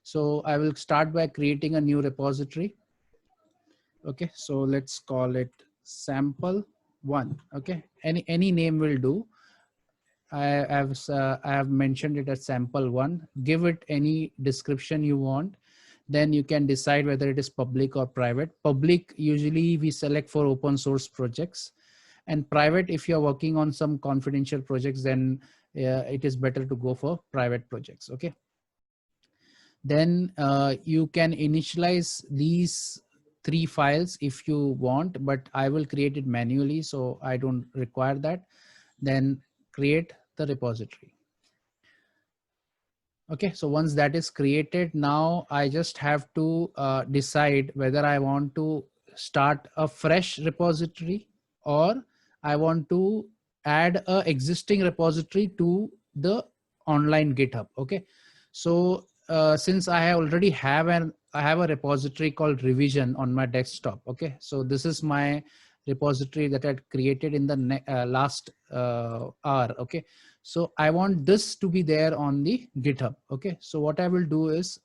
So I will start by creating a new repository. Okay, so let's call it sample one. Okay, any name will do. I have mentioned it as sample one. Give it any description you want. Then you can decide whether it is public or private. Public usually we select for open source projects, and private if you're working on some confidential projects, then it is better to go for private projects. Okay. Then you can initialize these three files if you want, but I will create it manually, so I don't require that. Then create the repository. Okay, so once that is created, now I just have to decide whether I want to start a fresh repository or I want to add a existing repository to the online GitHub. Okay, so since I already have I have a repository called revision on my desktop. Okay, so this is my repository that I had created in the last hour. Okay, so I want this to be there on the GitHub. Okay, so what I will do is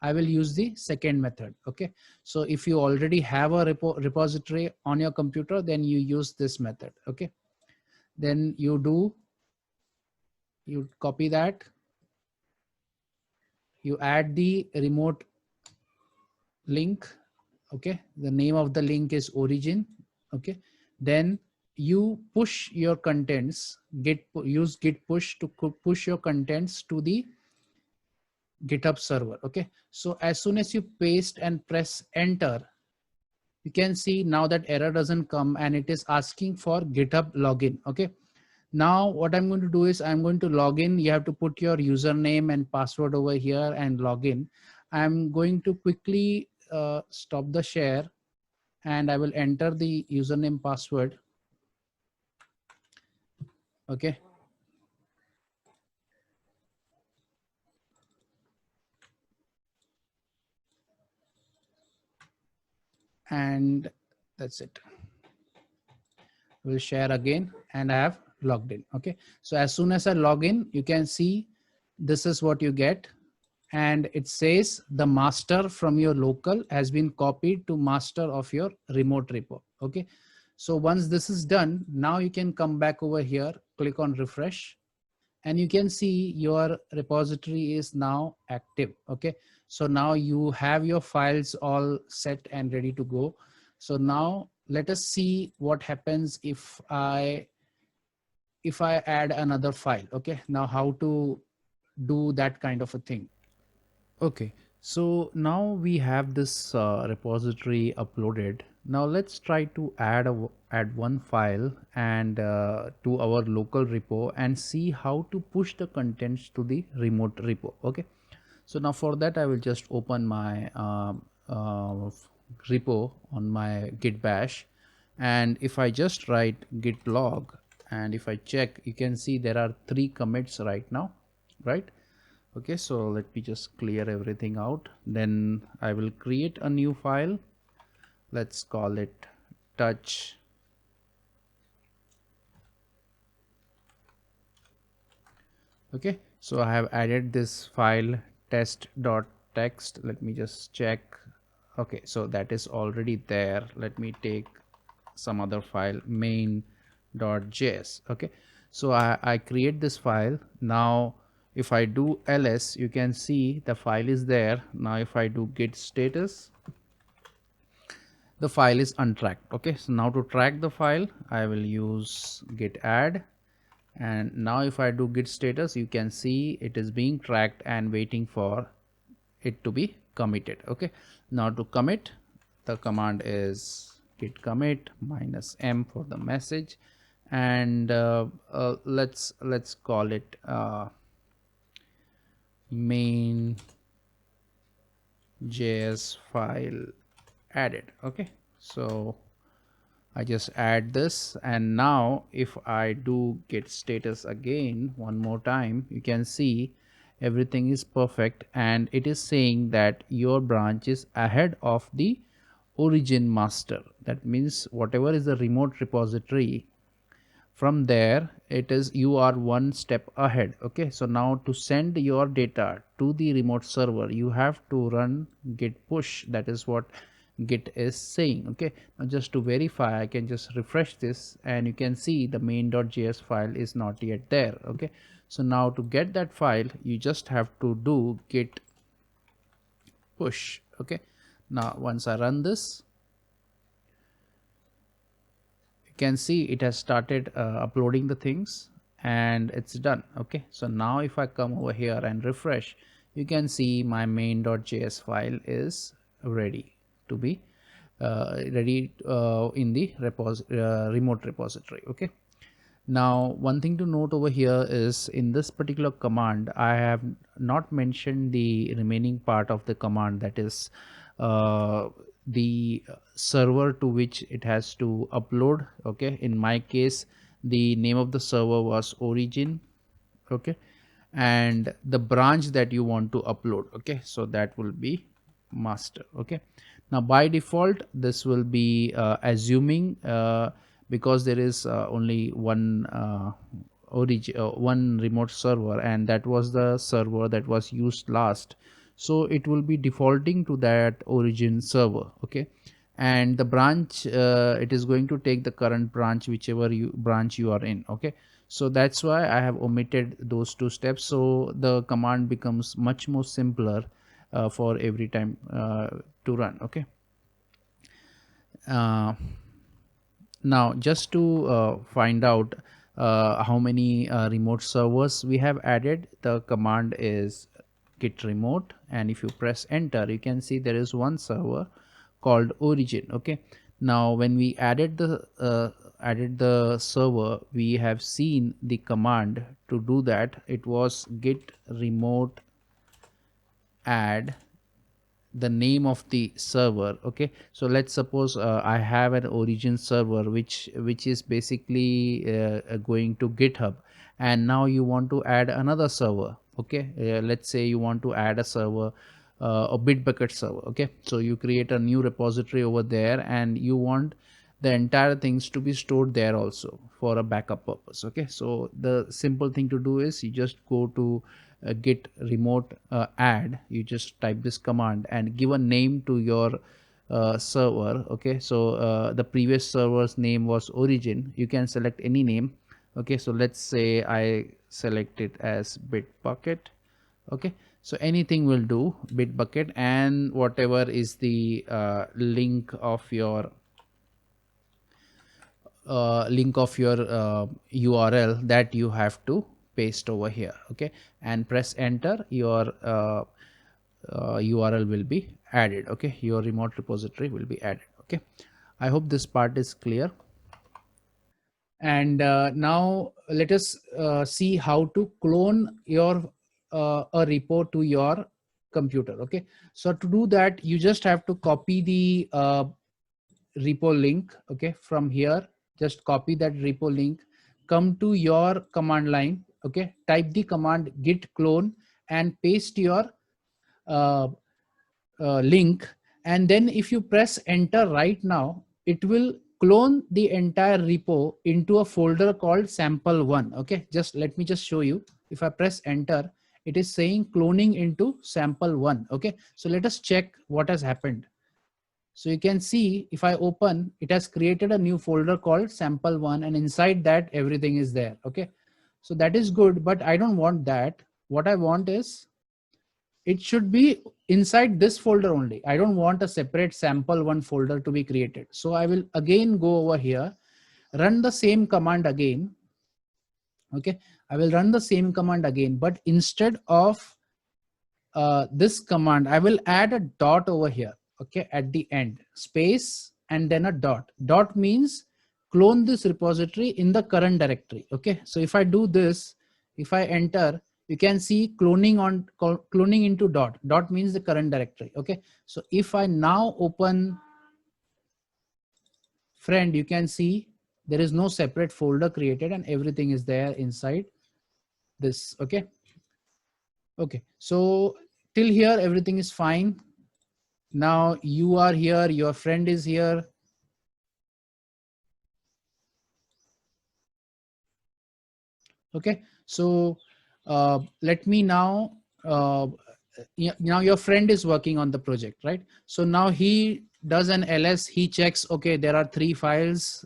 I will use the second method. Okay, so if you already have a repository on your computer, then you use this method. Okay, then you copy that, you add the remote link. Okay, the name of the link is origin. Okay, then you push your contents, use git push to push your contents to the GitHub server. Okay, so as soon as you paste and press enter, you can see now that error doesn't come and it is asking for GitHub login. Okay, now what I'm going to do is I'm going to log in. You have to put your username and password over here and log in. I'm going to quickly stop the share and I will enter the username password. Okay, and that's it. We'll share again and I have logged in. Okay, so as soon as I log in, you can see this is what you get, and it says the master from your local has been copied to master of your remote repo. Okay, so once this is done, now you can come back over here, click on refresh, and you can see your repository is now active. Okay, so now you have your files all set and ready to go. So now let us see what happens if I add another file. Okay, now how to do that kind of a thing. Okay, so now we have this repository uploaded. Now let's try to add one file and to our local repo and see how to push the contents to the remote repo. Okay, so now for that I will just open my repo on my git bash, and if I just write git log and if I check, you can see there are 3 commits right now, right? Okay, so let me just clear everything out. Then I will create a new file. Let's call it touch. Okay, so I have added this file test.txt. Let me just check. Okay, so that is already there. Let me take some other file, main.js. Okay, so I create this file. Now if I do ls, you can see the file is there. Now if I do git status, the file is untracked. Okay, so now to track the file, I will use git add, and now if I do git status, you can see it is being tracked and waiting for it to be committed. Okay, now to commit, the command is git commit -m for the message, and let's call it main js file added. Okay, so I just add this, and now if I do git status again one more time, you can see everything is perfect and it is saying that your branch is ahead of the origin master. That means whatever is the remote repository, from there it is you are one step ahead. Okay, so now to send your data to the remote server, you have to run git push. That is what git is saying. Okay, now just to verify, I can just refresh this and you can see the main.js file is not yet there. Okay, so now to get that file, you just have to do git push. Okay, now once I run this, you can see it has started uploading the things and it's done. Okay, so now if I come over here and refresh, you can see my main.js file is ready to be in the remote repository. Okay, now one thing to note over here is in this particular command, I have not mentioned the remaining part of the command, that is the server to which it has to upload. Okay, in my case, the name of the server was origin. Okay, and the branch that you want to upload. Okay, so that will be master. Okay, now by default this will be assuming because there is only one one remote server and that was the server that was used last, so it will be defaulting to that origin server. Okay, and the branch it is going to take the current branch, whichever branch you are in. Okay, so that's why I have omitted those two steps, so the command becomes much more simpler for every time to run. Okay, uh, now just to find out how many remote servers we have added, the command is git remote, and if you press enter, you can see there is one server called origin. Okay, now when we added the server, we have seen the command to do that. It was git remote add the name of the server. Okay, so let's suppose I have an origin server which is basically going to GitHub, and now you want to add another server. Okay, let's say you want to add a server, a Bitbucket server. Okay, so you create a new repository over there and you want the entire things to be stored there also for a backup purpose. Okay, so the simple thing to do is you just go to git remote add, you just type this command and give a name to your server. Okay, so the previous server's name was origin, you can select any name. Okay, so let's say I select it as Bitbucket. Okay, so anything will do, Bitbucket, and whatever is the link of your URL that you have to paste over here. Okay, and press enter, your URL will be added. Okay, your remote repository will be added. Okay, I hope this part is clear. And now let us see how to clone your a repo to your computer. Okay, so to do that, you just have to copy the repo link. Okay, from here, just copy that repo link, come to your command line. Okay, type the command git clone and paste your uh, link, and then if you press enter right now, it will clone the entire repo into a folder called sample1. Okay, just let me just show you. If I press enter, it is saying cloning into sample1. Okay, so let us check what has happened. So you can see if I open, it has created a new folder called sample1, and inside that everything is there. Okay, so that is good, but I don't want that. What I want is it should be inside this folder only. I don't want a separate sample1 folder to be created. So I will again go over here, run the same command again. Okay, I will run the same command again, but instead of this command, I will add a dot over here. Okay, at the end, space and then a dot. Dot means clone this repository in the current directory. Okay, so if I do this, if I enter, you can see cloning into dot. Dot means the current directory. Okay, so if I now open friend, you can see there is no separate folder created and everything is there inside this. Okay, okay, so till here everything is fine. Now you are here, your friend is here. Okay, so let me now, now your friend is working on the project, right? So now he does an ls, he checks, okay, there are 3 files.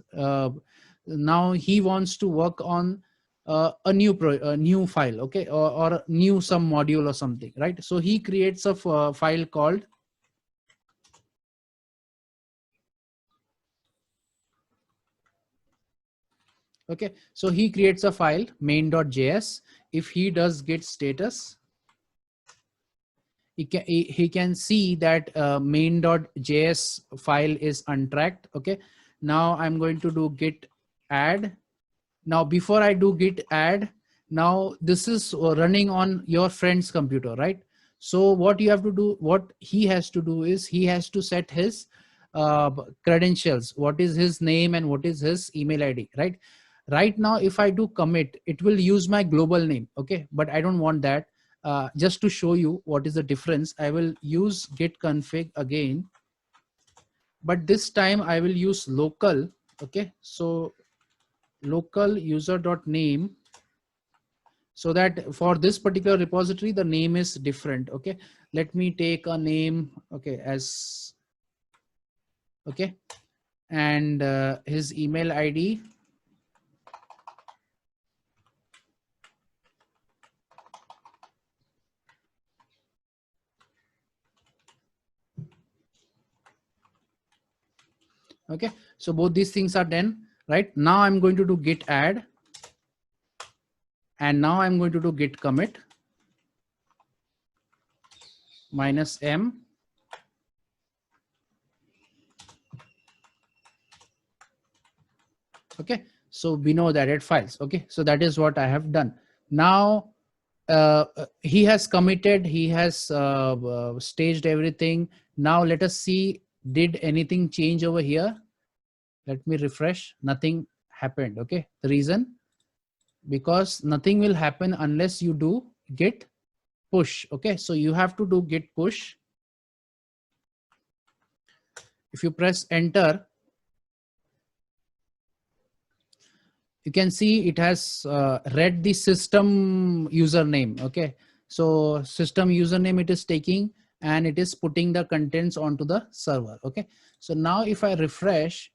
Now he wants to work on a new file, okay, or a new some module or something, right? So he creates a file called, okay, so he creates a file main.js. If he does git status, he can see that main.js file is untracked. Okay, now I'm going to do git add. Now before I do git add, now this is running on your friend's computer, right? So what you have to do, what he has to do is he has to set his credentials, what is his name and what is his email id, right? Right now if I do commit, it will use my global name, okay, but I don't want that. Just to show you what is the difference, I will use git config again, but this time I will use local. Okay, so local user.name, so that for this particular repository the name is different. Okay, let me take a name, okay, as, okay, and his email id, okay. So both these things are done. Right now I'm going to do git add, and now I'm going to do git commit -m. Okay, so we know that added files. Okay, so that is what I have done. Now he has committed, he has staged everything. Now let us see, did anything change over here? Let me refresh. Nothing happened. Okay, the reason, because nothing will happen unless you do git push. Okay, so you have to do git push. If you press enter, you can see it has read the system username. Okay, so system username it is taking, and it is putting the contents onto the server. Okay, so now if I refresh,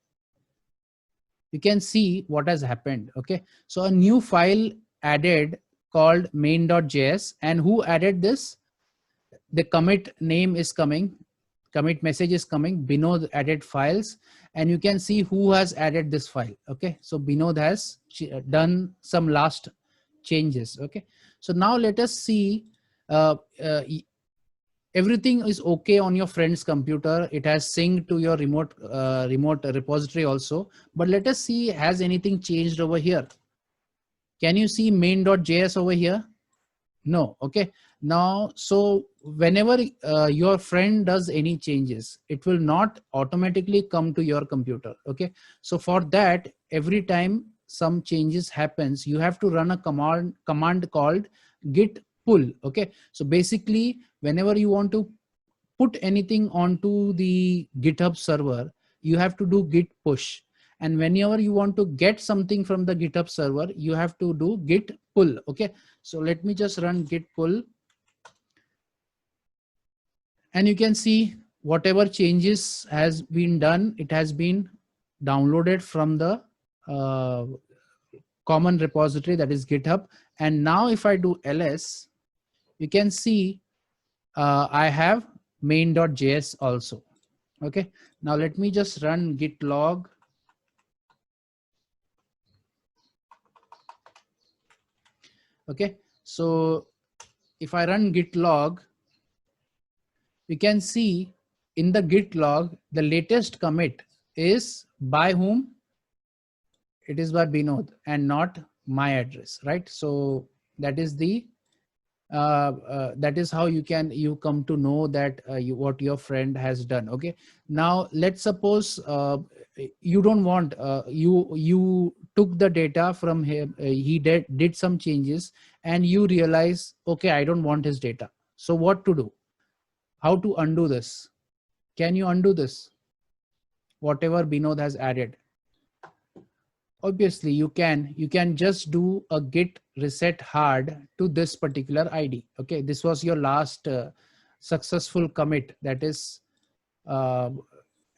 you can see what has happened. Okay, so a new file added called main.js, and who added this? The commit name is coming, commit message is coming, Binod added files, and you can see who has added this file. Okay, so Binod has done some last changes. Okay, so now let us see, uh, uh, everything is okay on your friend's computer, it has synced to your remote repository also, but let us see, has anything changed over here? Can you see main.js over here? No. Okay, now so whenever your friend does any changes, it will not automatically come to your computer. Okay, so for that, every time some changes happens, you have to run a command called git pull. Okay, so basically whenever you want to put anything onto the GitHub server, you have to do git push. And whenever you want to get something from the GitHub server, you have to do git pull. Okay, so let me just run git pull, and you can see whatever changes has been done, it has been downloaded from the uh, common repository, that is GitHub. And now if I do ls, you can see I have main.js also. Okay, now let me just run git log. Okay, so if I run git log, you can see in the git log, the latest commit is by whom? It is by Binod and not my address, right? So that is the that is how you come to know that what your friend has done. Okay, now let's suppose you don't want, you took the data from him, he did some changes, and you realize, okay, I don't want his data. So what to do? How to undo this? Can you undo this, whatever Binod has added? obviously you can just do a git reset hard to this particular id. Okay, this was your last successful commit, that is uh,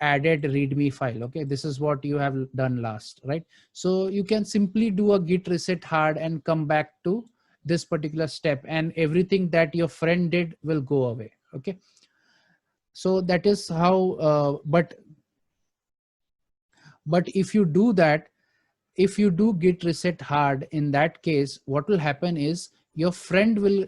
added readme file. Okay, this is what you have done last, right? So you can simply do a git reset hard and come back to this particular step, and everything that your friend did will go away. Okay, so that is how but if you do that, if you do git reset hard, in that case what will happen is your friend will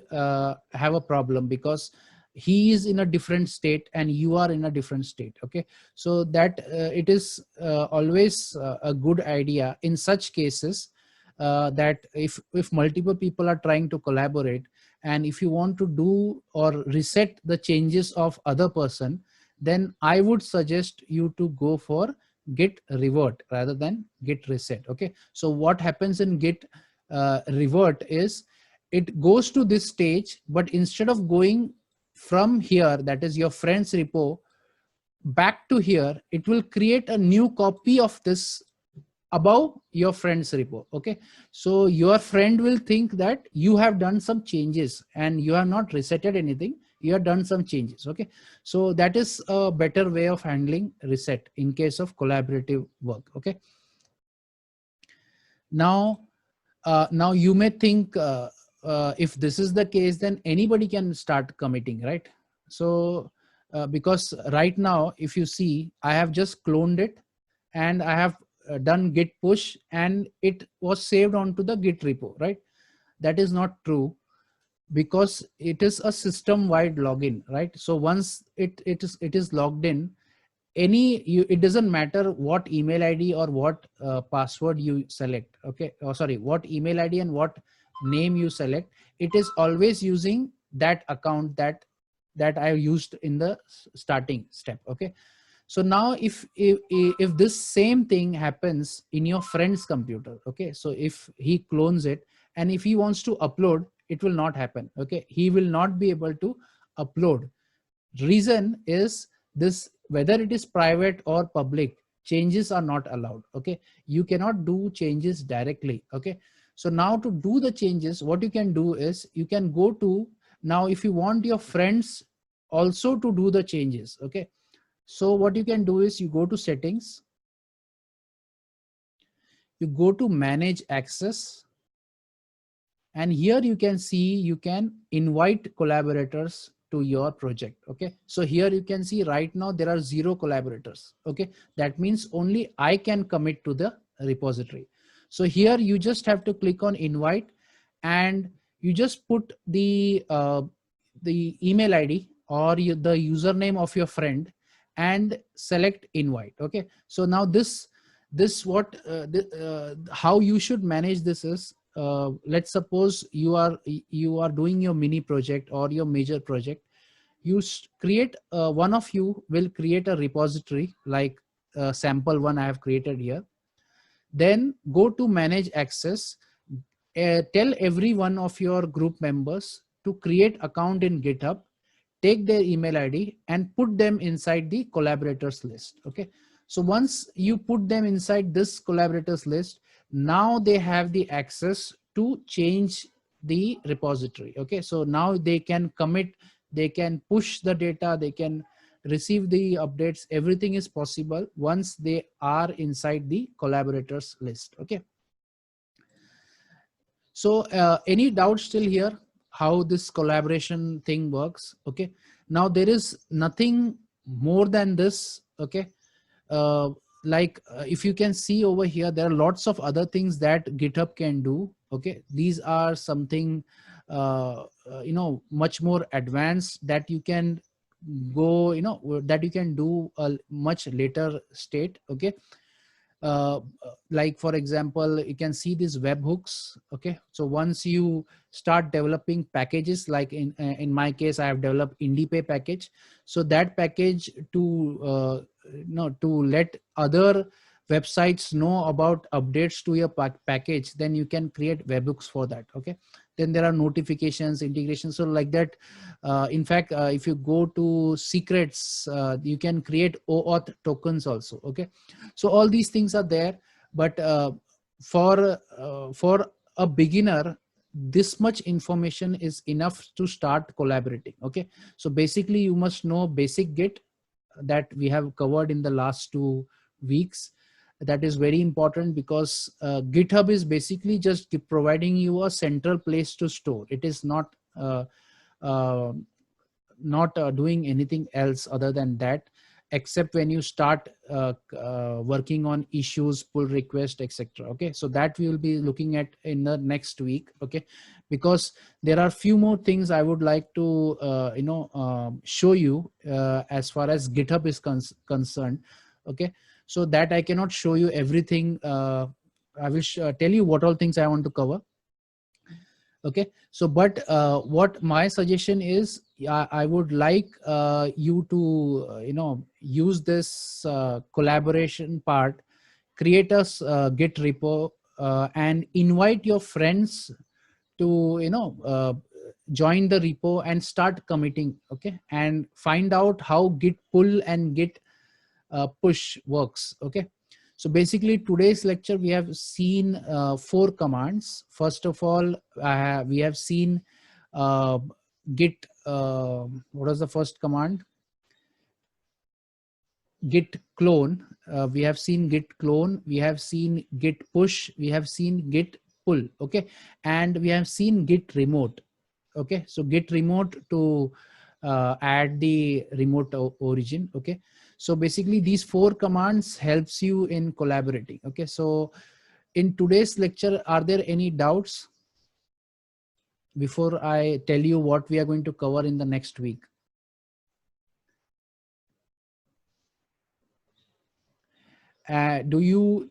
have a problem, because he is in a different state and you are in a different state. Okay, so that it is always a good idea in such cases, that if multiple people are trying to collaborate, and if you want to do or reset the changes of other person, then I would suggest you to go for git revert rather than git reset. Okay, so what happens in git revert is it goes to this stage, but instead of going from here, that is your friend's repo, back to here, it will create a new copy of this above your friend's repo. Okay, so your friend will think that you have done some changes and you have not resetted anything, you have done some changes. Okay, so that is a better way of handling reset in case of collaborative work. Okay, now now you may think if this is the case, then anybody can start committing, right? So because right now if you see, I have just cloned it and I have done git push and it was saved onto the git repo, right? That is not true, because it is a system wide login, right? So once it is logged in, it doesn't matter what email id or what password you select. Okay, oh sorry, what email id and what name you select, it is always using that account that I used in the starting step. Okay, so now if this same thing happens in your friend's computer, okay, so if he clones it and if he wants to upload, it will not happen. Okay, he will not be able to upload. Reason is this: whether it is private or public, changes are not allowed. Okay, you cannot do changes directly. Okay, so now to do the changes, what you can do is you can go to, now if you want your friends also to do the changes, okay, so what you can do is you go to settings, you go to manage access, and here you can see you can invite collaborators to your project. Okay, so here you can see right now there are 0 collaborators. Okay, that means only I can commit to the repository. So here you just have to click on invite and you just put the email id or the username of your friend and select invite. Okay, so now this what how you should manage this is, let's suppose you are doing your mini project or your major project. You create one of you will create a repository like sample one I have created here. Then go to manage access, tell every one of your group members to create account in GitHub, take their email id and put them inside the collaborators list. Okay, so once you put them inside this collaborators list, now they have the access to change the repository. Okay, so now they can commit, they can push the data, they can receive the updates, everything is possible once they are inside the collaborators list. Okay, so any doubts still here how this collaboration thing works? Okay, now there is nothing more than this. Okay, uh, if you can see over here, there are lots of other things that GitHub can do. Okay, these are something much more advanced that you can go, that you can do a much later state. Okay, uh, like for example, you can see these webhooks. Okay, so once you start developing packages, like in my case I have developed IndiePay package, so that package to let other websites know about updates to your package, then you can create webhooks for that. Okay, then there are notifications, integrations, so like that. In fact, if you go to secrets, you can create OAuth tokens also. Okay, so all these things are there, but for a beginner, this much information is enough to start collaborating. Okay, so basically you must know basic Git that we have covered in the last 2 weeks. That is very important because GitHub is basically just providing you a central place to store. It is uh, not doing anything else other than that, except when you start working on issues, pull request, etc. Okay, so that we will be looking at in the next week. Okay, because there are few more things I would like to show you as far as GitHub is concerned. Okay, so that I cannot show you everything. I will tell you what all things I want to cover. Okay, so but what my suggestion is, I would like you to use this collaboration part, create a Git repo, and invite your friends to join the repo and start committing. Okay, and find out how Git pull and Git push works. Okay, so basically today's lecture we have seen 4 commands. First of all, we have seen uh, git what was the first command? Git clone. We have seen git clone, we have seen git push, we have seen git pull. Okay, and we have seen git remote. Okay, so git remote to add the remote origin. Okay, so basically these 4 commands helps you in collaborating. Okay, so in today's lecture, are there any doubts before I tell you what we are going to cover in the next week? Do you?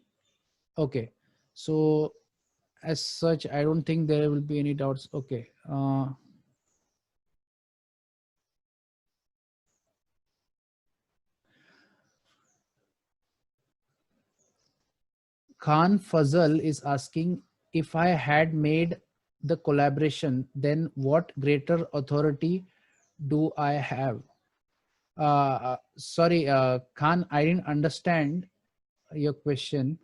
Okay, so as such, I don't think there will be any doubts. Okay. Khan Fazal is asking, if I had made the collaboration, then what greater authority do I have? Sorry, Khan, I didn't understand your question.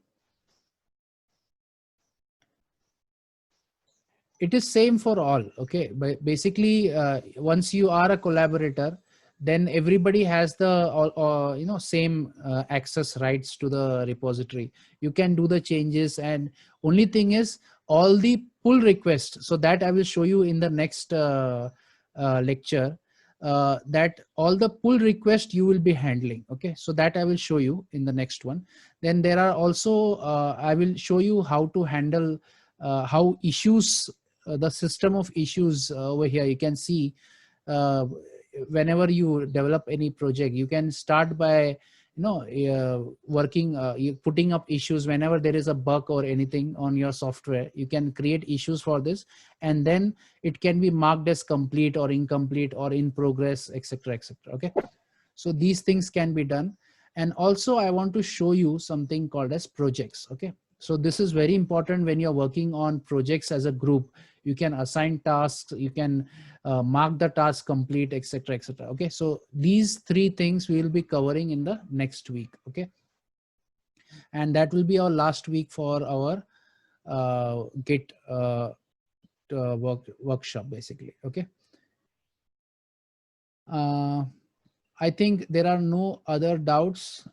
It is same for all. Okay, but basically once you are a collaborator, then everybody has the same access rights to the repository. You can do the changes, and only thing is all the pull requests, so that I will show you in the next lecture, that all the pull request you will be handling. Okay, so that I will show you in the next one. Then there are also I will show you how to handle how issues, the system of issues over here. You can see whenever you develop any project, you can start by working, putting up issues whenever there is a bug or anything on your software. You can create issues for this, and then it can be marked as complete or incomplete or in progress, etc., etc. Okay, so these things can be done. And also I want to show you something called as projects. Okay, so this is very important when you're working on projects as a group. You can assign tasks, you can mark the task complete, etc., etc. Okay, so these 3 things we will be covering in the next week. Okay, and that will be our last week for our Git workshop basically. Okay, I think there are no other doubts.